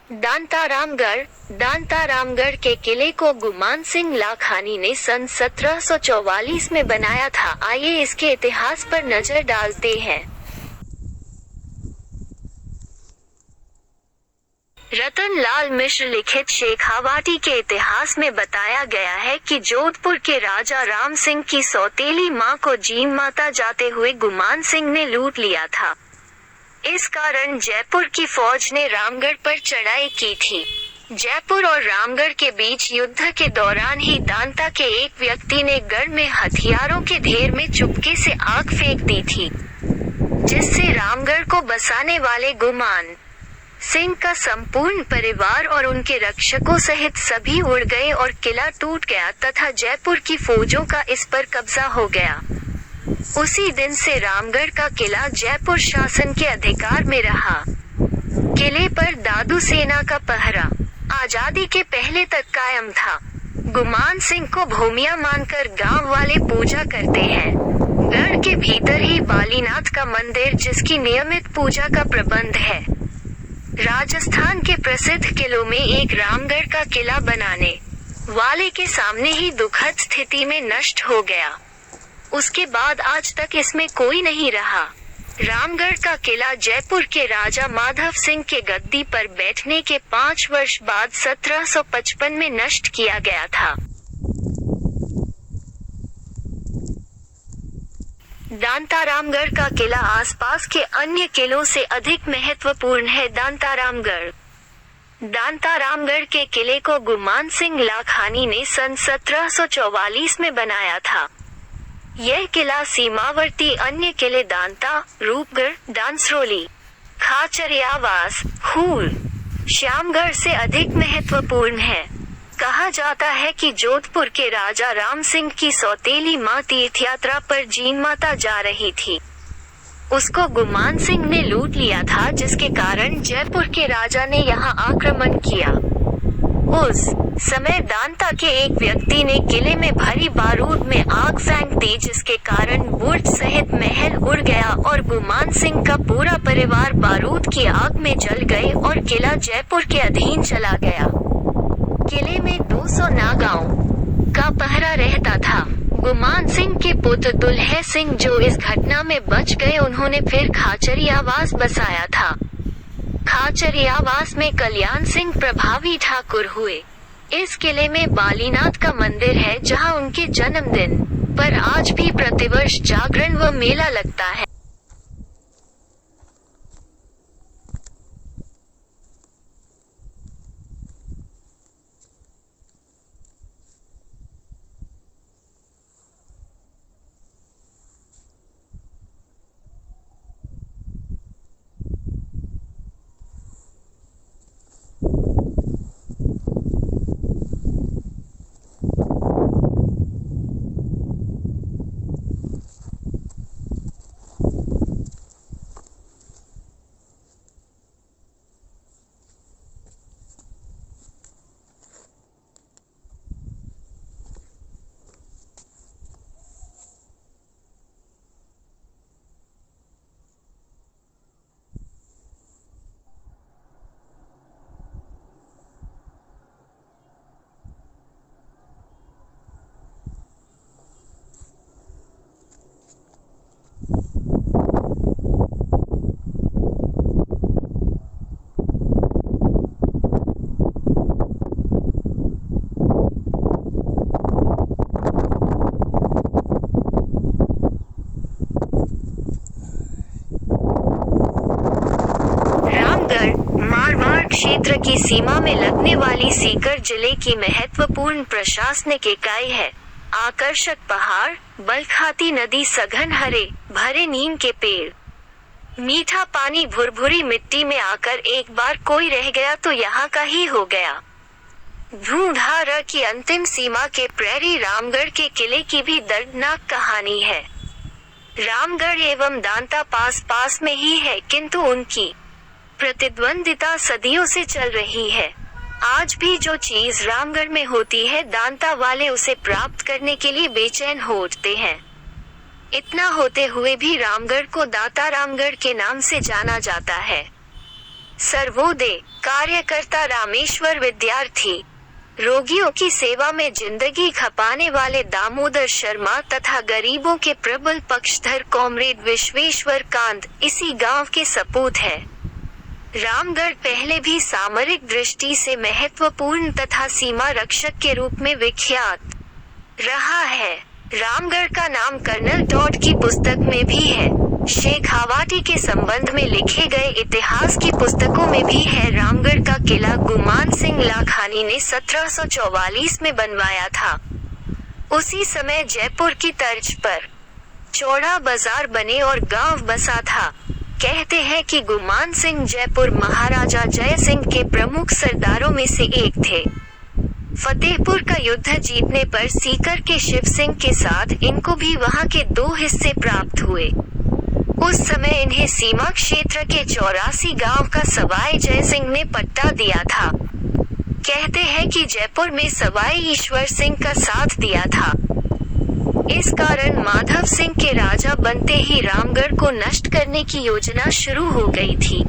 दांतारामगढ़ दांतारामगढ़ के किले को गुमान सिंह लाखानी ने सन 1744 में बनाया था। आइए इसके इतिहास पर नजर डालते हैं। रतन लाल मिश्र लिखित शेखावाटी के इतिहास में बताया गया है कि जोधपुर के राजा राम सिंह की सौतेली मां को जीन माता जाते हुए गुमान सिंह ने लूट लिया था। इस कारण जयपुर की फौज ने रामगढ़ पर चढ़ाई की थी। जयपुर और रामगढ़ के बीच युद्ध के दौरान ही दांता के एक व्यक्ति ने गढ़ में हथियारों के ढेर में चुपके से आग फेंक दी थी, जिससे रामगढ़ को बसाने वाले गुमान सिंह का संपूर्ण परिवार और उनके रक्षकों सहित सभी उड़ गए और किला टूट गया तथा जयपुर की फौजों का इस पर कब्जा हो गया। उसी दिन से रामगढ़ का किला जयपुर शासन के अधिकार में रहा। किले पर दादू सेना का पहरा आजादी के पहले तक कायम था। गुमान सिंह को भूमिया मानकर गांव वाले पूजा करते हैं। गढ़ के भीतर ही बालीनाथ का मंदिर, जिसकी नियमित पूजा का प्रबंध है। राजस्थान के प्रसिद्ध किलों में एक रामगढ़ का किला बनाने वाले के सामने ही दुखद स्थिति में नष्ट हो गया। उसके बाद आज तक इसमें कोई नहीं रहा। रामगढ़ का किला जयपुर के राजा माधव सिंह के गद्दी पर बैठने के 5 वर्ष बाद 1755 में नष्ट किया गया था। दांतारामगढ़ का किला आसपास के अन्य किलों से अधिक महत्वपूर्ण है। दांतारामगढ़ के किले को गुमान सिंह लाखानी ने सन 1744 में बनाया था। यह किला सीमावर्ती अन्य किले दांता, रूपगढ़, डांसरोली, खाचरियावास, हूल, श्यामगढ़ से अधिक महत्वपूर्ण है। कहा जाता है कि जोधपुर के राजा राम सिंह की सौतेली मां तीर्थयात्रा पर जीन माता जा रही थी। उसको गुमान सिंह ने लूट लिया था, जिसके कारण जयपुर के राजा ने यहां आक्रमण किया। उस समय दांता के एक व्यक्ति ने किले में भरी बारूद में आग फेंक दी, जिसके कारण बुर्ज सहित महल उड़ गया और गुमान सिंह का पूरा परिवार बारूद की आग में जल गए और किला जयपुर के अधीन चला गया। किले में 200 नागाओं का पहरा रहता था। गुमान सिंह के पुत्र दुल्हे सिंह, जो इस घटना में बच गए, उन्होंने फिर खाचरियावास बसाया था। खाचरियावास में कल्याण सिंह प्रभावी ठाकुर हुए। इस किले में बालीनाथ का मंदिर है, जहां उनके जन्मदिन पर आज भी प्रतिवर्ष जागरण व मेला लगता है। मारवाड़ क्षेत्र की सीमा में लगने वाली सीकर जिले की महत्वपूर्ण प्रशासनिक इकाई है। आकर्षक पहाड़, बलखाती नदी, सघन हरे भरे नीम के पेड़, मीठा पानी, भुरभुरी मिट्टी में आकर एक बार कोई रह गया तो यहाँ का ही हो गया। भूधार की अंतिम सीमा के प्रैरी रामगढ़ के किले की भी दर्दनाक कहानी है। रामगढ़ एवं दांता पास में ही है, किंतु उनकी प्रतिद्वंदिता सदियों से चल रही है। आज भी जो चीज रामगढ़ में होती है, दांता वाले उसे प्राप्त करने के लिए बेचैन हो उठते हैं। इतना होते हुए भी रामगढ़ को दांतारामगढ़ के नाम से जाना जाता है। सर्वोदय कार्यकर्ता रामेश्वर विद्यार्थी, रोगियों की सेवा में जिंदगी खपाने वाले दामोदर शर्मा तथा गरीबों के प्रबल पक्षधर कॉमरेड विश्वेश्वर कांत इसी गांव के सपूत है। रामगढ़ पहले भी सामरिक दृष्टि से महत्वपूर्ण तथा सीमा रक्षक के रूप में विख्यात रहा है। रामगढ़ का नाम कर्नल टॉड की पुस्तक में भी है। शेखावाटी के संबंध में लिखे गए इतिहास की पुस्तकों में भी है। रामगढ़ का किला गुमान सिंह लाखानी ने 1744 में बनवाया था। उसी समय जयपुर की तर्ज पर चौड़ा बाजार बने और गांव बसा था। कहते हैं कि गुमान सिंह जयपुर महाराजा जय सिंह के प्रमुख सरदारों में से एक थे। फतेहपुर का युद्ध जीतने पर सीकर के शिव सिंह के साथ इनको भी वहां के 2 हिस्से प्राप्त हुए। उस समय इन्हें सीमा क्षेत्र के 84 गांव का सवाई जय सिंह ने पट्टा दिया था। कहते हैं कि जयपुर में सवाई ईश्वर सिंह का साथ दिया था। इस कारण माधव सिंह के राजा बनते ही रामगढ़ को नष्ट करने की योजना शुरू हो गई थी।